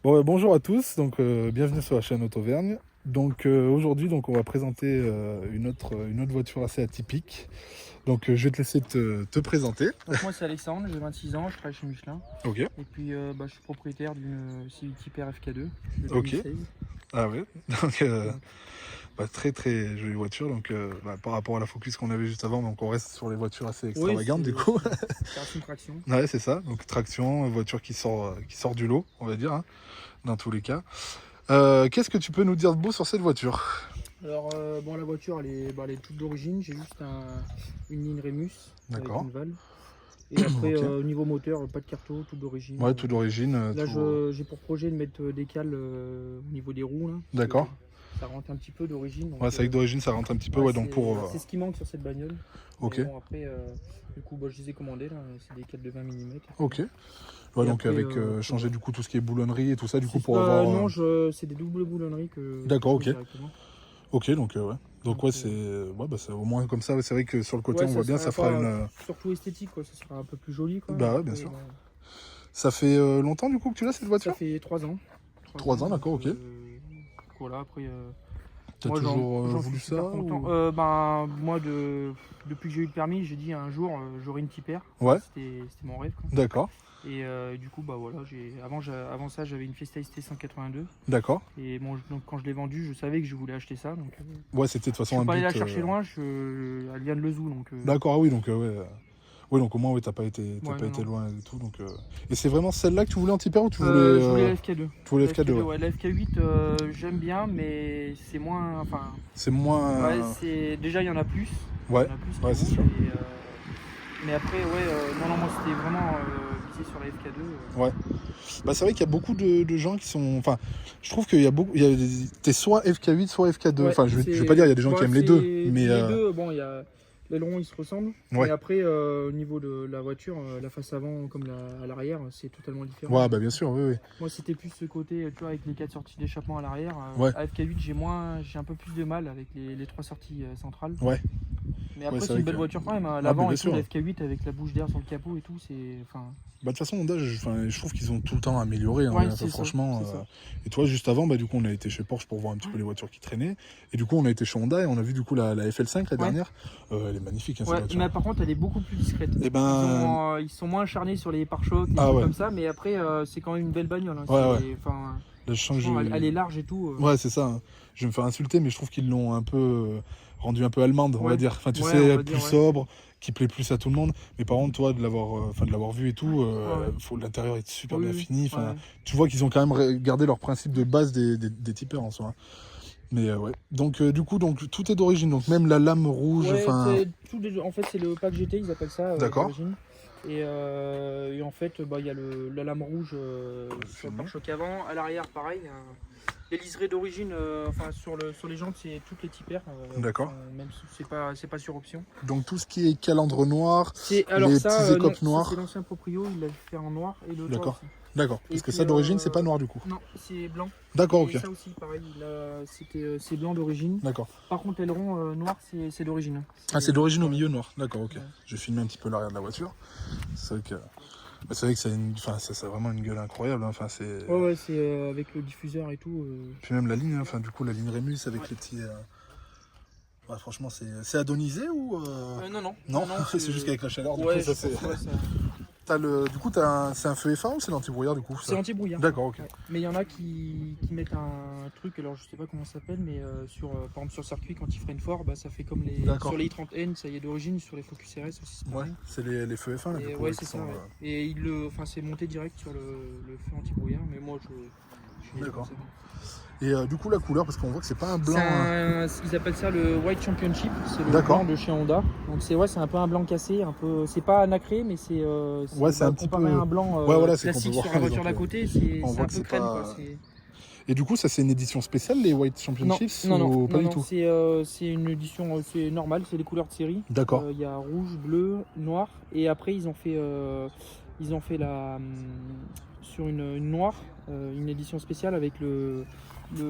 Bon, bonjour à tous, donc bienvenue sur la chaîne Auto-Vergne. Donc aujourd'hui, donc on va présenter une autre voiture assez atypique. Donc je vais te laisser te présenter. Donc moi c'est Alexandre, j'ai 26 ans, je travaille chez Michelin. Ok, Et puis je suis propriétaire d'une Civic Type-R FK2 de ok. 2016. Ah ouais. Donc Donc, très très jolie voiture. Donc par rapport à la Focus qu'on avait juste avant, donc on reste sur les voitures assez oui, extravagantes du coup. ça reste une traction. Ouais, c'est ça. Donc traction, voiture qui sort du lot, on va dire, hein, dans tous les cas. Qu'est-ce que tu peux nous dire de beau sur cette voiture? Alors bon, la voiture elle est toute d'origine, j'ai juste une ligne Rémus avec D'accord. une valve. Et après Ok. au niveau moteur, pas de carto, tout d'origine. Ouais, tout d'origine. Là Tout... j'ai pour projet de mettre des cales au niveau des roues là, parce que D'accord. ça rentre un petit peu d'origine. Ouais, c'est vrai que d'origine ça rentre un petit peu, Ouais, ouais, donc pour. c'est ce qui manque sur cette bagnole. Ok, Mais bon, après, du coup, je les ai commandés là, c'est des cales de 20 mm. ok. Ouais, Et donc après, avec changer du coup tout ce qui est boulonnerie et tout ça, du coup pour avoir. non, c'est des doubles boulonneries que D'accord, je ok. fais directement. Ok, donc ouais. Donc Donc, ouais, c'est. Ouais, bah, c'est au moins comme ça, ouais, c'est vrai que sur le côté ouais, on ça voit bien, sera ça fera pas une. surtout esthétique, quoi. Ça sera un peu plus joli, quoi. Bah ouais, bien Après, sûr. bon, Ça fait longtemps du coup que tu l'as cette ça voiture? fait 3 ans. 3 ans, Donc, d'accord, ok. voilà, après, T'as moi toujours j'en voulu suis ça super content. ou... Ben, moi, depuis que j'ai eu le permis, j'ai dit un jour j'aurai une Type-R. Ouais, C'était mon rêve, quoi. d'accord, Et du coup, bah voilà, avant ça, j'avais une Fiesta ST 182. d'accord. Et bon, donc, quand je l'ai vendue, je savais que je voulais acheter ça. Donc, Ouais, c'était de toute je façon suis un pas allé la but. chercher loin, elle vient de Lezoux. Donc, D'accord, ah oui, donc ouais. Oui, donc au moins, ouais, t'as ouais, pas non, été non. loin et tout. Donc, Et c'est vraiment celle-là que tu voulais en Type R ou tu voulais. Je voulais la FK2. Tu voulais La FK2, FK2, ouais. ouais. La FK8, j'aime bien, mais c'est moins. Enfin, C'est ouais, moins. déjà, il y en a plus. Ouais, Il y en a plus qui ouais, c'est roulent. sûr. Mais après, ouais, non, moi, c'était vraiment visé sur la FK2. Ouais. Bah, c'est vrai qu'il y a beaucoup de gens qui sont. Enfin, je trouve qu'il y a beaucoup. T'es soit FK8, soit FK2. Ouais, Enfin, je vais pas dire, il y a des gens qui aiment les deux. Mais. les deux, bon, il y a l'aileron, il se ressemble, mais Ouais. après au niveau de la voiture, la face avant comme à l'arrière, c'est totalement différent. Ouais, bah, bien sûr, oui, oui. Moi, c'était plus ce côté, tu vois, avec les 4 sorties d'échappement à l'arrière. Ouais, À FK8, j'ai un peu plus de mal avec les 3 sorties centrales. ouais. Mais Ouais, après, c'est c'est vrai une belle que. voiture quand même, hein. Ah, bah, L'avant bien et tout, sûr. la FK8 avec la bouche d'air sur le capot et tout, c'est, enfin, Bah, de toute façon, Honda, enfin, je trouve qu'ils ont tout le temps amélioré, hein, ouais, enfin, c'est ça, franchement. c'est ça. Et toi, juste avant, bah, du coup, on a été chez Porsche pour voir un petit peu les voitures qui traînaient. Et du coup, on a été chez Honda et on a vu du coup la FL5, la Ouais. dernière. Elle est magnifique, hein, cette Ouais, voiture. mais par contre, elle est beaucoup plus discrète. Et ben. Ils sont moins acharnés sur les pare-chocs, les Ah trucs ouais. comme ça, mais après, c'est quand même une belle bagnole, hein. Ouais, ouais. Enfin, Là, je sens que franchement, elle j'ai. est large et tout. Ouais, c'est ça, hein. Je vais me faire insulter, mais je trouve qu'ils l'ont un peu rendu un peu allemande, on va Ouais, dire. Enfin, tu ouais, on sais, va plus dire, ouais. sobre, qui plaît plus à tout le monde. Mais par contre, toi, de l'avoir vu et tout, Ouais, ouais. l'intérieur est super Oui, bien oui, fini. ouais. Enfin, tu vois qu'ils ont quand même gardé leur principe de base des tipeurs en soi, hein. Mais ouais. Donc, du coup, donc, tout est d'origine. Donc, même la lame rouge, Ouais, enfin. en fait, c'est le pack GT, ils appellent ça D'accord. d'origine. Et en fait, bah, il y a la lame rouge Je vais sur le filmer. pare-choc avant, à l'arrière, pareil. Les liserés d'origine, enfin sur les jantes, c'est toutes les typères. D'accord. Même si c'est pas sur option. Donc, tout ce qui est calandre noir, Alors les ça, petits non, écopes ça c'est noirs. l'ancien proprio, il l'a fait en noir et le toit D'accord. aussi. D'accord. Et Parce que puis ça, d'origine, c'est pas noir du coup. non, c'est blanc. D'accord, Et ok. ça aussi, pareil, c'est blanc d'origine. D'accord. Par contre, l'aileron noir, c'est d'origine. Ah, c'est d'origine au Ouais. milieu noir. D'accord, ok. Ouais. Je vais filmer un petit peu l'arrière de la voiture. C'est vrai que, bah, c'est vrai que enfin, ça a vraiment une gueule incroyable, hein. Enfin, c'est. Ouais, ouais, c'est avec le diffuseur et tout. Puis même la ligne, hein. Enfin, du coup, la ligne Rémus avec Ouais. les petits. Ouais, franchement, c'est adonisé ou. Non, non. Non, Non, c'est juste qu'avec la chaleur, du ouais, coup, ça je c'est. pense, ouais, ça... Du coup, c'est un feu F1 ou c'est l'anti-brouillard du coup C'est ça anti-brouillard. D'accord, ok. Ouais. Mais il y en a qui mettent un truc, alors je sais pas comment ça s'appelle, mais par exemple sur le circuit, quand ils freinent fort, bah, ça fait comme D'accord. sur les i30N, ça y est d'origine, sur les Focus RS aussi. C'est Ouais, pareil. c'est les feux F1 là, du Et coup. ouais, Là, c'est qui ça. sont, Ouais. Et c'est monté direct sur le feu anti-brouillard, mais moi je D'accord. c'est bon. Et du coup, la couleur, parce qu'on voit que c'est pas un blanc. Ils appellent ça le White Championship, c'est le D'accord. blanc de chez Honda. Donc c'est un peu un blanc cassé, un peu. C'est pas nacré, mais Ouais, c'est un petit comparé peu. à un blanc Ouais, voilà, c'est qu'on peut classique voir sur la voiture donc, d'à côté, c'est on voit un que peu c'est crème pas. quoi. Et du coup, ça c'est une édition spéciale, les White Non, Championships non, non, ou pas non, du non, tout? c'est une édition, c'est normal, c'est les couleurs de série. D'accord. Il y a rouge, bleu, noir, et après ils ont fait sur une noire, une édition spéciale avec le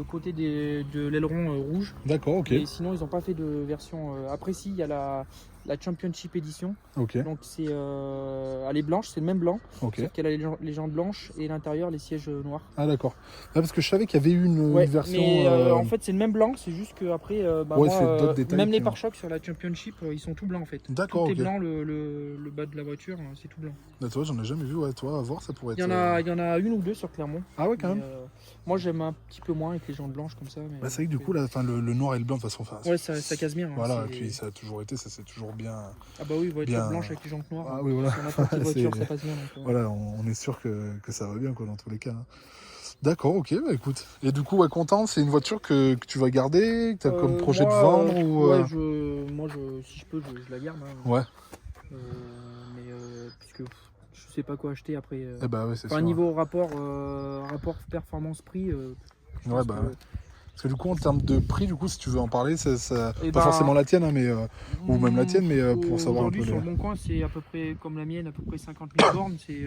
côté de l'aileron rouge. D'accord, ok. Et sinon ils n'ont pas fait de version. Après si, il y a la Championship Edition. Ok, Donc c'est elle est blanche, c'est le même blanc, ok. sauf qu'elle a les jantes blanches et l'intérieur les sièges noirs. Ah d'accord. Ah, parce que je savais qu'il y avait eu une Ouais, version... mais en fait c'est le même blanc, c'est juste que après Ouais, moi, c'est d'autres détails même les qui ont- pare-chocs sur la Championship ils sont tout blancs en fait. D'accord, Tout est ok. blanc, le bas de la voiture c'est tout blanc. Bah, toi, j'en ai jamais vu, ouais, toi, à voir, ça pourrait Il être... y en a une ou deux sur Clermont. Ah ouais, quand Mais, même. moi j'aime un petit peu moins avec les jantes blanches comme ça. Mais, Bah, c'est vrai que du coup, là, enfin, le noir et le blanc, de toute façon, enfin, ouais ça casse bien. Hein, voilà, et c'est- puis ça a toujours été, ça c'est toujours bien... Ah bah oui, voiture bien- blanche avec les jantes noires. Ah oui, voilà. Sur n'importe quelle voiture C'est- ça passe bien. Donc, Voilà, on est sûr que ça va bien, quoi, dans tous les cas, hein. D'accord, ok, bah écoute. Et du coup, ouais, content, c'est une voiture que tu vas garder, que tu as comme projet de moi, vendre ou... ouais, si je peux, je la garde. Hein. Ouais, Mais puisque je sais pas quoi acheter après. eh bah ouais, c'est Enfin, sûr. niveau rapport performance-prix. Je Ouais, pense bah que- ouais. Parce que du coup, en termes de prix, du coup, si tu veux en parler, Eh pas ben, forcément la tienne, hein, mais, ou même la tienne, mais pour savoir un peu Aujourd'hui, les... sur le Bon Coin, c'est à peu près comme la mienne, à peu près 50 000 bornes. Il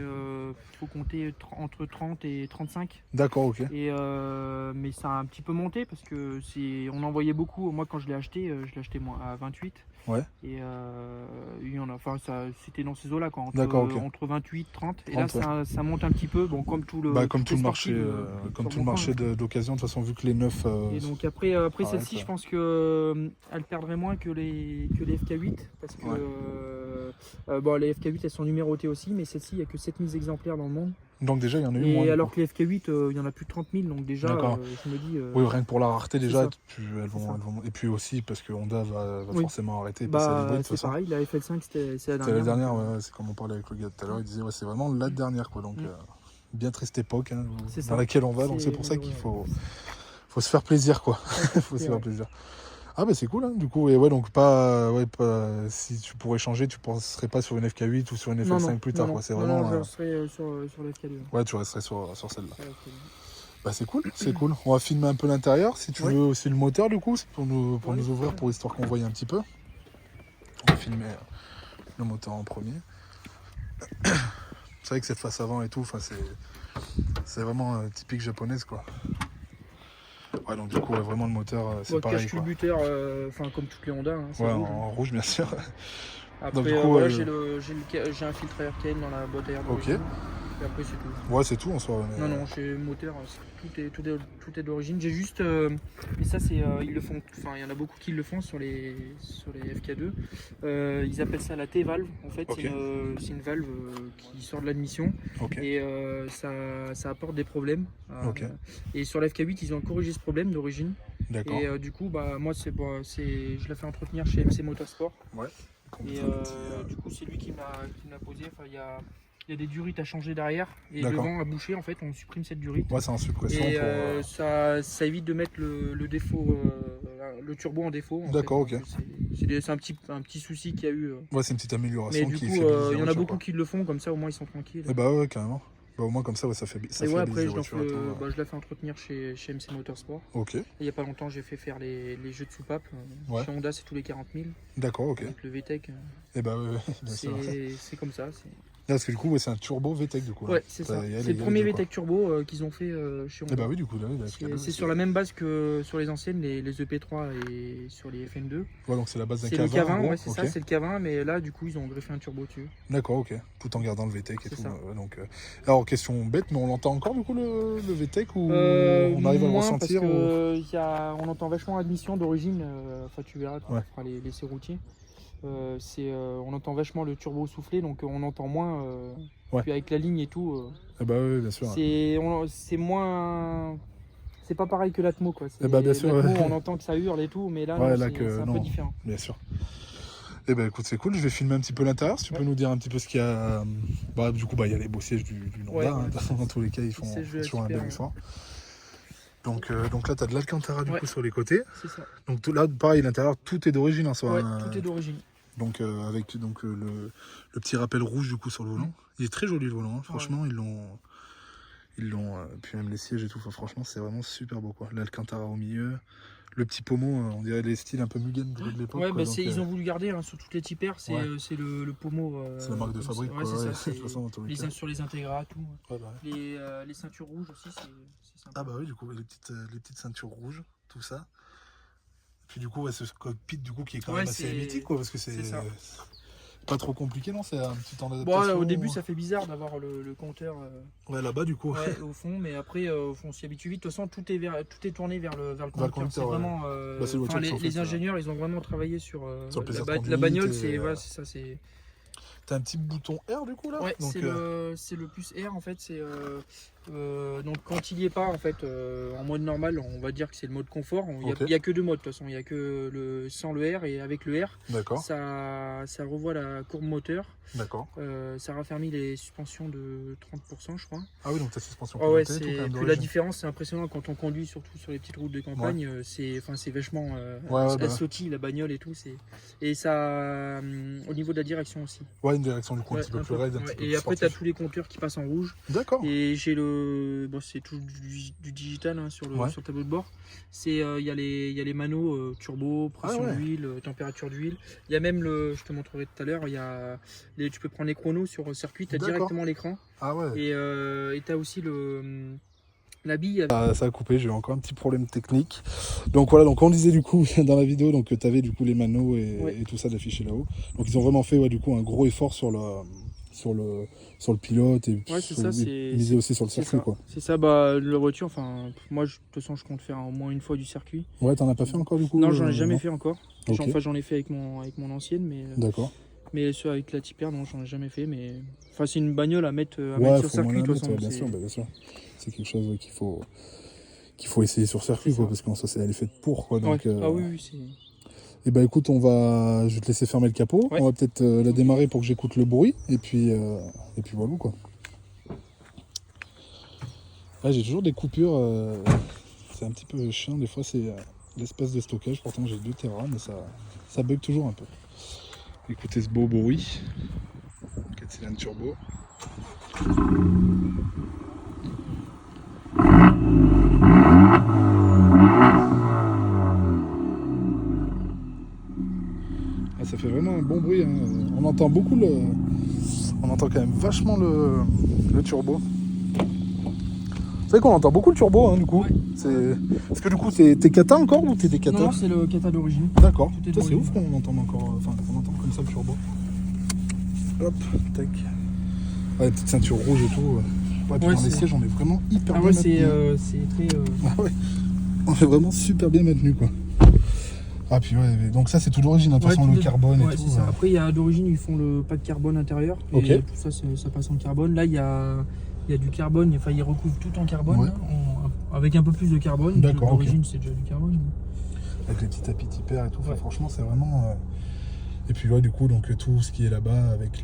faut compter entre 30 et 35. D'accord, ok. Mais ça a un petit peu monté parce que on en voyait beaucoup. Moi, quand je l'ai acheté moi à 28. Ouais. Et il y en a, enfin, c'était dans ces eaux-là, quoi, D'accord, ok. entre 28 30. Et 30, là, ça monte un petit peu, bon, comme tout le, Bah, comme toutes tout les le marché, sportives, comme sur tout le Bon Coin, marché hein. d'occasion, de toute façon, vu que les neufs... Et donc après pareil, celle-ci, quoi. je pense que elle perdrait moins que les FK8 parce que Ouais. bon, les FK8 elles sont numérotées aussi, mais celle-ci il n'y a que 7000 exemplaires dans le monde. Donc déjà, il y en a eu Et moins. du alors coup. que les FK8 il y en a plus de 30 000, donc déjà D'accord. je me dis. Oui, rien que pour la rareté, c'est déjà, ça. elles C'est ça. vont... Et puis aussi, parce que Honda va Oui. forcément arrêter et passer à l'hybride, de toute C'est façon. pareil, la FL5 c'est la C'était dernière. la dernière, donc, ouais, c'est comme on parlait avec le gars tout à l'heure, il disait, ouais, c'est vraiment la dernière, quoi. Donc, bien triste époque, hein, C'est dans ça. laquelle on va, donc c'est pour ça qu'il malheureux, faut se faire plaisir, quoi. ouais. Faut se C'est faire vrai. plaisir. Ah bah c'est cool, hein, du coup, et ouais, donc pas, si tu pourrais changer, tu penserais pas sur une FK8 ou sur une Non, FL5 non, plus tard, non, quoi. C'est non, vraiment... non, je resterai sur la FK2. Ouais, tu resterais sur celle-là. Sur la FK2. Bah c'est cool, c'est cool. On va filmer un peu l'intérieur, si tu Ouais. veux aussi le moteur, du coup, c'est pour nous Ouais, ouvrir, ouais. pour histoire qu'on voie un petit peu. On va filmer le moteur en premier. C'est vrai que cette face avant et tout, c'est vraiment typique japonaise, quoi. Ouais, donc du coup, ouais, vraiment le moteur, c'est Bon, pareil, cache quoi. culbuteur, enfin comme toutes les Honda, hein, c'est Ouais, rouge. en rouge, bien sûr. Après, donc, du coup, voilà, ouais, j'ai un filtre à RTL dans la boîte à air Ok. d'origine. Et après, c'est tout. Ouais, c'est tout en soi. Mais... Non, chez moteur, tout est d'origine. J'ai juste, mais ça, ils le font. Enfin, il y en a beaucoup qui le font sur les FK2. Ils appellent ça la T-valve. En fait, Ok. c'est une valve qui sort de l'admission Ok. et ça apporte des problèmes. Ok. Et sur la FK8, ils ont corrigé ce problème d'origine. D'accord. Et du coup, moi, je la fais entretenir chez MC Motorsport. Ouais. Et du coup, c'est lui qui me l'a posé. Enfin, il y a des durites à changer derrière et D'accord. devant à boucher. En fait, on supprime cette durite. Ouais, c'est en suppression Et pour... ça évite de mettre le défaut, le turbo en défaut. En D'accord, fait. ok. C'est un petit souci qu'il y a eu. Ouais, c'est une petite amélioration Mais du qui coup, fait plaisir il y en a voiture, beaucoup quoi. qui le font, comme ça au moins ils sont tranquilles. Et bah ouais, carrément. Bah, au moins comme ça, ouais, ça fait Et ouais, après, les voitures et tout. je la fais entretenir chez MC Motorsport. Ok, Et il n'y a pas longtemps, j'ai fait faire les jeux de soupape. Ouais. Chez Honda, c'est tous les 40 000. d'accord, ok. Avec le VTEC, Et bah ouais, bien sûr. c'est comme ça. Parce que du coup, ouais, c'est un turbo VTEC du coup. Ouais, hein. c'est ça. Il y a C'est les le premier deux, quoi. VTEC turbo qu'ils ont fait chez Honda. Et bah oui, du coup, là, C'est sur la même base que sur les anciennes, les EP3 et sur les FN2. Ouais, donc c'est la base d'un C'est le K20, en K20, gros. ouais, c'est Ok. ça, c'est le K20, mais là, du coup, ils ont greffé un turbo dessus. D'accord, ok. Tout en gardant le VTEC et C'est tout. ça. Donc, alors, question bête, mais on l'entend encore du coup le VTEC ou on arrive à le Moins, ressentir parce ou... que on entend vachement l'admission d'origine. Enfin, tu verras quand Ouais. on fera les essais routiers. On entend vachement le turbo souffler, donc on entend moins. Ouais. Puis avec la ligne et tout, Eh bah oui, bien sûr. c'est moins. C'est pas pareil que l'Atmo, quoi. Eh bah, bien sûr, L'Atmo, ouais. on entend que ça hurle et tout, mais là, Ouais, non, là c'est que un non, peu différent. bien sûr. Eh ben écoute, c'est cool, je vais filmer un petit peu l'intérieur, si tu peux nous dire un petit peu ce qu'il y a. Bah, du coup, il y a les beaux sièges du Honda, Ouais, hein. ouais. Dans tous les cas, ils font sièges toujours un super, bel ouais. effort. Donc là, tu as de l'Alcantara du Ouais. coup sur les côtés. C'est ça. Donc là, pareil, l'intérieur, tout est d'origine en soi. Ouais, hein. tout est d'origine. Donc avec le petit rappel rouge du coup sur le volant. Il est très joli le volant, hein. Franchement, ils l'ont puis même les sièges et tout, enfin, franchement, c'est vraiment super beau, quoi. L'Alcantara au milieu. Le petit pommeau, on dirait les styles un peu Mugen de l'époque. Ouais, quoi. bah, Donc, ils ont voulu garder hein, sur toutes les typers, c'est Ouais. Le pommeau. c'est la marque de comme fabrique, ça. quoi. Ouais, c'est Ouais, ça. de toute façon, dans tous les cas. Sur les Integra, tout. Ouais, bah ouais. Les ceintures rouges aussi, c'est sympa. Ah bah oui, du coup, les petites ceintures rouges, tout ça. Puis du coup, ouais, ce cockpit du coup qui est quand Ouais, même assez c'est- mythique, quoi, parce que c'est ça. pas trop compliqué, non? C'est un petit temps Bon, d'adaptation. au début, ça fait bizarre d'avoir le compteur Ouais, là-bas, du coup. ouais, au fond, mais après, on s'y habitue vite. De toute façon, tout est tourné vers le conducteur. conducteur, C'est ouais. vraiment. Bah, c'est le voiture qui sont les faites, ingénieurs, ils ont vraiment travaillé sur, Sur le plaisir de la conduite bagnole. et, C'est voilà, c'est ça. C'est T'as un petit bouton R du coup là? ouais, Donc, c'est le plus R en fait. C'est donc quand il y est pas en fait en mode normal, on va dire que c'est le mode confort. Ok. Il y a que deux modes de toute façon. Il y a que le sans le R et avec le R. D'accord, Ça revoit la courbe moteur. d'accord. Ça raffermit les suspensions de 30%, je crois. Ah oui, donc ta suspension Ah ouais, pilotée, tout quand même puis la d'origine. différence, c'est impressionnant quand on conduit, surtout sur les petites routes de campagne. C'est vachement. Ouais, Elle bah. sautille la bagnole et tout. Et ça, au niveau de la direction aussi. Ouais, une direction du coup un Ouais, petit peu un plus peu, raide, un ouais. petit peu Et plus après, tu as sportif. tous les compteurs qui passent en rouge. D'accord. Et j'ai bon, c'est tout du digital hein, sur Ouais. le tableau de bord. Il y a les manos turbo, pression Ah ouais. d'huile, température d'huile. Il y a même je te montrerai tout à l'heure, tu peux prendre les chronos sur circuit, tu as D'accord. directement l'écran. Ah ouais. Et tu as aussi la bille. Ça a coupé, j'ai eu encore un petit problème technique. Donc voilà, donc on disait du coup dans la vidéo donc, que tu avais du coup les manos et tout ça d'affiché là-haut. Donc ils ont vraiment fait du coup un gros effort sur le pilote et Ouais, c'est ça, miser aussi sur le c'est circuit ça. quoi. C'est ça, la voiture, enfin, moi, de toute façon, je compte faire au moins une fois du circuit. Ouais, t'en as pas fait encore du coup? Non, j'en ai jamais fait encore. Ok. Enfin, j'en ai fait avec mon ancienne, D'accord. mais avec la Tipper, non, j'en ai jamais fait. Mais enfin, c'est une bagnole à mettre Ouais, sur faut moins circuit, la de toute mettre, façon. bien sûr, bien sûr. C'est quelque chose qu'il faut essayer sur circuit C'est quoi, ça. parce qu'en soi elle est faite pour quoi. Donc, Ouais. Ah oui, c'est. Et bah écoute, je vais te laisser fermer le capot. Ouais. On va peut-être la démarrer pour que j'écoute le bruit et puis voilà quoi. Là j'ai toujours des coupures, c'est un petit peu chiant, des fois c'est l'espace de stockage, pourtant j'ai 2 Tera mais ça bug toujours un peu. Écoutez ce beau bruit, 4 cylindres turbo. Ah, ça fait vraiment un bon bruit, hein. On entend beaucoup on entend quand même vachement le turbo. Vous savez qu'on entend beaucoup le turbo, hein, du coup. Ouais. Est-ce que du coup t'es Kata encore ou t'es des Kata? Non, c'est le Kata d'origine. D'accord. Tout est Ça c'est d'origine. ouf qu'on entende encore, qu'on entend comme ça le turbo. Hop, tac. Ouais, petite ceinture rouge et tout. Ouais, puis Ouais, dans les c'est- sièges on est vraiment hyper Ah bien ouais, maintenu. c'est très. Ah ouais. On est vraiment super bien maintenu quoi. Ah puis ouais, mais donc ça c'est tout d'origine, de toute façon tout le est- carbone ouais, et tout. c'est ça. Après, il y a d'origine, ils font le pack carbone intérieur. Ok. Et tout ça, ça passe en carbone. Là, il y a du carbone. Enfin, ils recouvrent tout en carbone. Ouais. Là, avec un peu plus de carbone. D'accord, D'origine, c'est déjà du carbone. Avec les petits tapis Tipper et tout. Enfin, Ouais. franchement c'est vraiment. Et puis ouais du coup donc tout ce qui est là-bas avec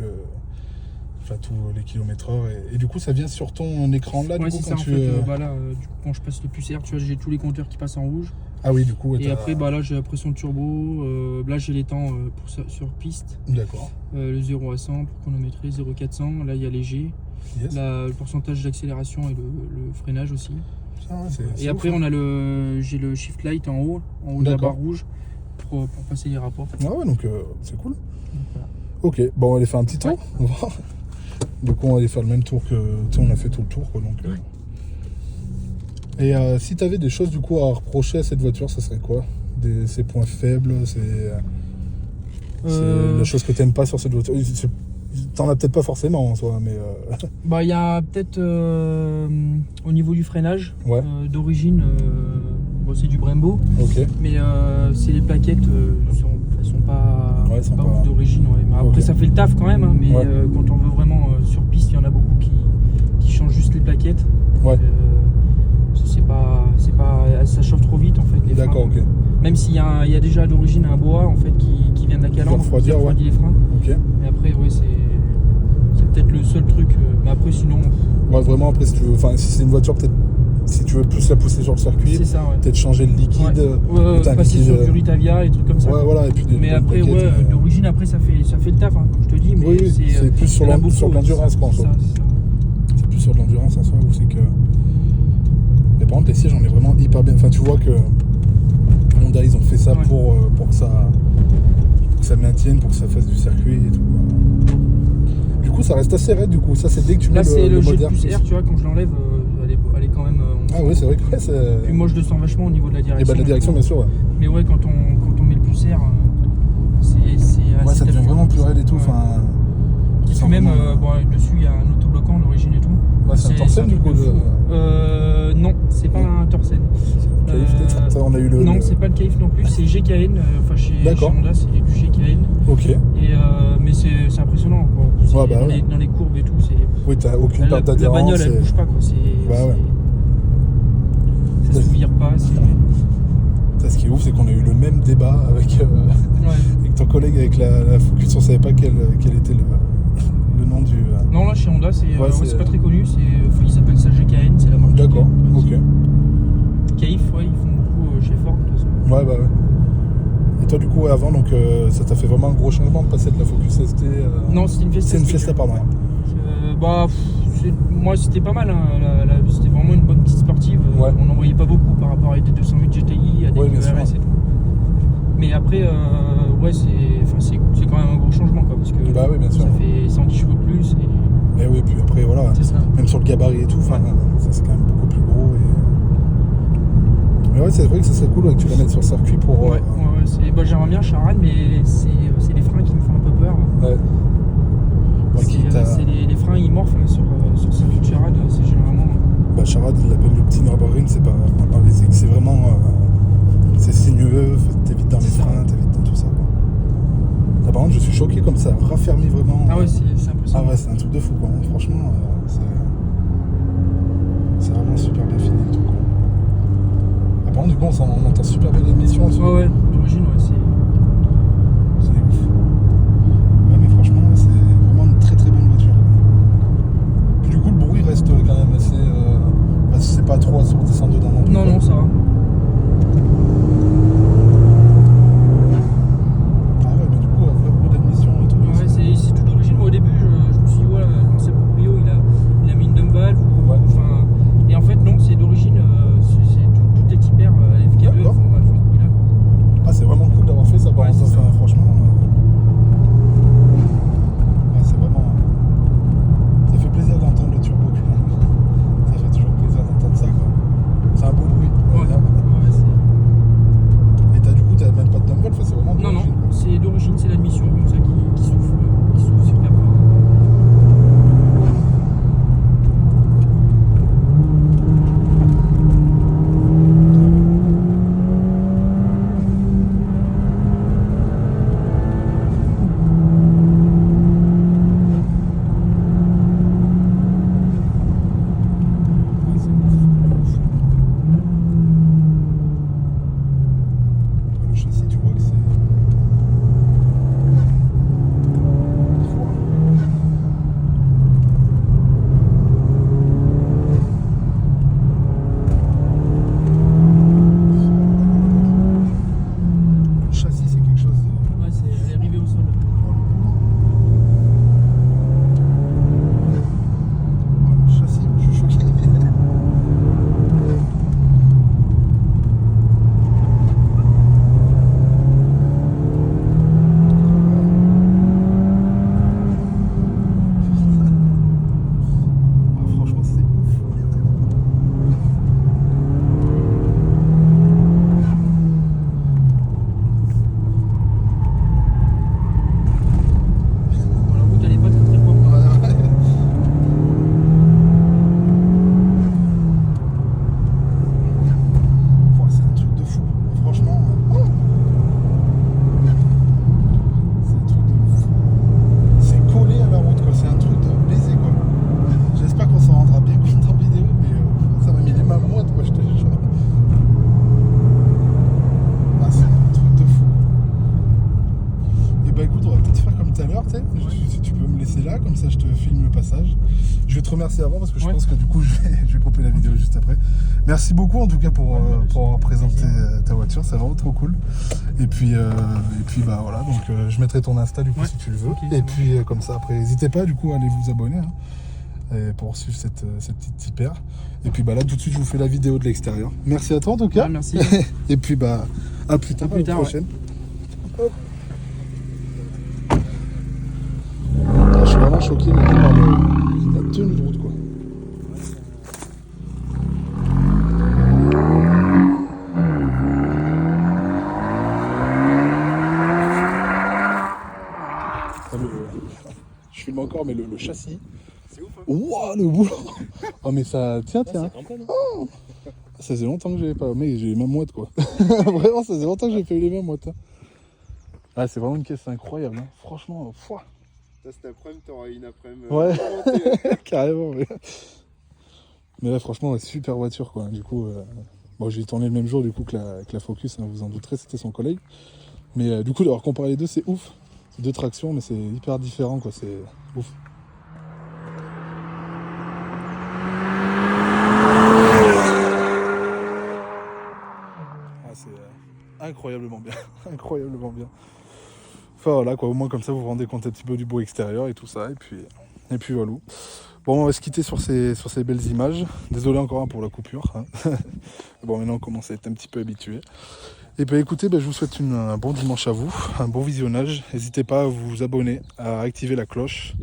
tous les kilomètres-heure et du coup ça vient sur ton écran là Ouais, du coup c'est quand ça. En tu. fait, là, du coup, quand je passe le puce R, tu vois, j'ai tous les compteurs qui passent en rouge. Ah oui du coup. Ouais, Et après, là, j'ai la pression de turbo. Là, j'ai les temps sur piste. D'accord. Le 0 à 100 pour chronométrer, 0 à 400. Là, il y a léger. Yes. Le pourcentage d'accélération et le freinage aussi. Ah ouais, c'est Et après, ouf, hein. j'ai le shift light en haut de la D'accord. barre rouge pour passer les rapports. Ah ouais donc c'est cool. Donc, voilà. Ok, bon on va aller faire un petit tour. Ouais. On va voir. Du coup on va aller faire le même tour que. Tu sais, on a fait tout le tour quoi donc. Et si tu avais des choses du coup à reprocher à cette voiture, ça serait quoi? Ses points faibles, c'est la chose que t'aimes pas sur cette voiture. T'en as peut-être pas forcément en soi, mais Il y a peut-être au niveau du freinage, ouais, d'origine, c'est du Brembo, ok. mais c'est les plaquettes, elles sont pas, Ouais, elles sont pas pas- ouf d'origine. Ouais. Mais après, Ok. ça fait le taf quand même, hein, mais Ouais. quand on veut vraiment sur piste, il y en a beaucoup qui changent juste les plaquettes. Ouais. Ça chauffe trop vite en fait. Les freins. D'accord, ok. Même s'il y a déjà d'origine un boa en fait qui vient de la calandre, refroidir, qui refroidit les freins. Ok. Mais après, ouais, c'est peut-être le seul truc. Mais après, sinon, Ouais, vraiment après si tu veux, enfin si c'est une voiture peut-être si tu veux plus la pousser sur le circuit, c'est ça. Ouais. peut-être changer le liquide. Putain, Passer liquide, sur du Ritavia, les trucs comme ça. Ouais voilà et puis des Mais bonnes après, plaquettes, ouais, d'origine, après, ça fait le taf, hein, comme je te dis. Mais oui, c'est plus sur il y en a beaucoup, l'endurance quoi en c'est soi. ça, c'est ça. C'est plus sur de l'endurance en soi où c'est que. Mais par contre les sièges on est vraiment hyper bien. Enfin tu vois que Honda ils ont fait ça Ouais. pour que ça maintienne, pour que ça fasse du circuit et tout. Du coup ça reste assez raide du coup. Ça c'est dès que tu mets Là, c'est le mode G R+. plus R, tu vois, quand je l'enlève, elle est quand même. Ah oui, c'est vrai que ouais, c'est... Puis moi je le sens vachement au niveau de la Et direction. bah de la direction, bien sûr, ouais. Mais ouais, quand on met le pulsaire, c'est assez Ouais, ça devient vraiment plus raide et tout, Ouais. enfin... Et puis même, bon, dessus il y a un autobloquant d'origine et tout. Ouais, c'est un Torsen du coup Non, c'est pas un Torsen. Caïf, peut-être ça, on a eu le... Non, c'est pas le Caïf non plus, c'est GKN. Enfin, chez Honda, c'est du GKN. Ok. Mais c'est impressionnant, quoi. Ouais, bah, dans, ouais. dans les courbes et tout, c'est... Oui, t'as aucune perte La d'adhérence. bagnole, elle bouge pas, quoi. Bah, ouais. Ça se vire pas, Ça, ce qui est ouf, c'est qu'on a eu le même débat avec, Ouais. avec ton collègue, avec la Focus. On savait pas quel était le nom du... Non, là, chez Honda, c'est c'est pas très connu. Ils appellent ça GKN, c'est la marque. D'accord, ok. Caïf, ouais, ils font beaucoup chez Ford, de toute façon. Ouais, bah ouais. Et toi, du coup, ouais, avant, donc, ça t'a fait vraiment un gros changement de passer de la Focus ST Non, c'était une Fiesta. C'est une Fiesta, pardon. Bah, moi, c'était pas mal. Hein. C'était vraiment une bonne petite sportive. Ouais. On n'en voyait pas beaucoup par rapport à des 208 GTI, à des Ouais, bien RS sûr. et tout. Mais après, ouais, c'est quand même un gros changement, quoi, parce que Bah oui, bien sûr. ça fait 110 chevaux de plus. Et oui, puis après, voilà. C'est ça. Même sur le gabarit et tout, ça c'est quand même beaucoup plus gros. Mais ouais, c'est vrai que ça serait cool que tu la mettes sur le circuit pour... Ouais, bah, j'aimerais bien Charade, mais c'est les freins qui me font un peu peur. Ouais. C'est les freins, ils morphent là, sur circuit de Charade, c'est généralement... Bah, Charade, il l'appelle le petit Nürburgring, c'est pas... C'est vraiment... c'est sinueux, t'évites dans les freins, t'évites dans tout ça. Quoi. Là, par contre, je suis choqué comme ça, raffermi vraiment. Ah ouais, c'est impressionnant. Ah ouais, c'est un truc de fou, quoi. Franchement, c'est vraiment super bien fini, le truc. Ah, par contre, du coup, on entend super bien l'émission. Ouais, d'origine, ouais, c'est ouf. Ouais, mais franchement, c'est vraiment une très très bonne voiture. Puis du coup, le bruit reste quand même assez... c'est pas trop assourdissant dedans non plus. Non, ça va. Ah ouais, mais du coup, vrai bruit d'admission et tout. Ouais, c'est tout d'origine. Moi, au début, je me suis dit, voilà, l'ancien proprio, il a mis une dump valve. Ouais. Enfin, et en fait, non, c'est d'origine. Toutes les types FK2 elles font ce bruit-là. Ah, c'est vraiment cool d'avoir fait ça, par Ouais, contre, c'est ça. franchement. Ouais, c'est vraiment. Ça fait plaisir d'entendre le turbo. Ça fait toujours plaisir d'entendre ça, quoi. C'est un beau bruit. Ouais, Et du coup, t'as même pas de dump valve, c'est vraiment non, d'origine, quoi. c'est d'origine, c'est l'admission comme ça qui souffle super fort. Le châssis, tu vois que c'est. Le châssis, c'est quelque chose de. Ouais, elle est arrivée au sol. Le châssis, je suis choqué. Franchement, c'est ouf. Bon, la route, elle est pas très propre. C'est un truc de fou. Franchement, c'est un truc de fou. C'est collé à la route, quoi. C'est un truc de baiser, quoi. J'espère qu'on s'en rendra bien compte en vidéo, mais ça m'a mis les mains moites, quoi, je te jure. Ah, c'est un truc de fou. Et bah écoute, on va peut-être faire comme tout à l'heure, tu sais. Si tu peux me laisser là, comme ça je te filme le passage. Je vais te remercier avant parce que je pense que du coup je vais couper la vidéo juste après. Merci beaucoup en tout cas pour avoir présenté ta voiture, c'est vraiment trop cool. Et puis bah voilà, donc je mettrai ton Insta du coup si tu le veux. Okay, et puis comme ça après, n'hésitez pas du coup à aller vous abonner hein, pour suivre cette petite hyper. Et puis bah là tout de suite je vous fais la vidéo de l'extérieur. Merci à toi en tout cas. Ouais, merci. Et puis bah à plus tard, à la prochaine. Hop. Je suis vraiment choqué par la tenue de route, quoi. encore, mais le châssis. C'est ouf, hein. Ouah, le boulot. Oh, mais ça. Tiens. C'est grand plein, non Ça faisait longtemps que j'avais pas. Mais j'ai les mêmes moites, quoi. Vraiment, ça faisait longtemps que j'ai pas eu les mêmes moites. Hein. Ah, c'est vraiment une caisse incroyable. Hein. Franchement, Ça, cet après-midi, t'auras une après-midi. Ouais. Carrément, ouais. Mais là, franchement, ouais, super voiture, quoi. Du coup, bon, j'ai tourné le même jour, du coup, que la Focus, hein, vous en douterez, c'était son collègue. Mais du coup, d'avoir comparé les deux, c'est ouf. C'est deux tractions, mais c'est hyper différent, quoi. C'est ouf. Ah, c'est incroyablement bien. Incroyablement bien. Enfin, voilà, quoi. Au moins, comme ça, vous vous rendez compte un petit peu du beau extérieur et tout ça. Et puis voilà. Bon, on va se quitter sur ces belles images. Désolé encore pour la coupure. Hein. Bon, maintenant on commence à être un petit peu habitué. Et bien écoutez, je vous souhaite un bon dimanche à vous, un bon visionnage. N'hésitez pas à vous abonner, à activer la cloche.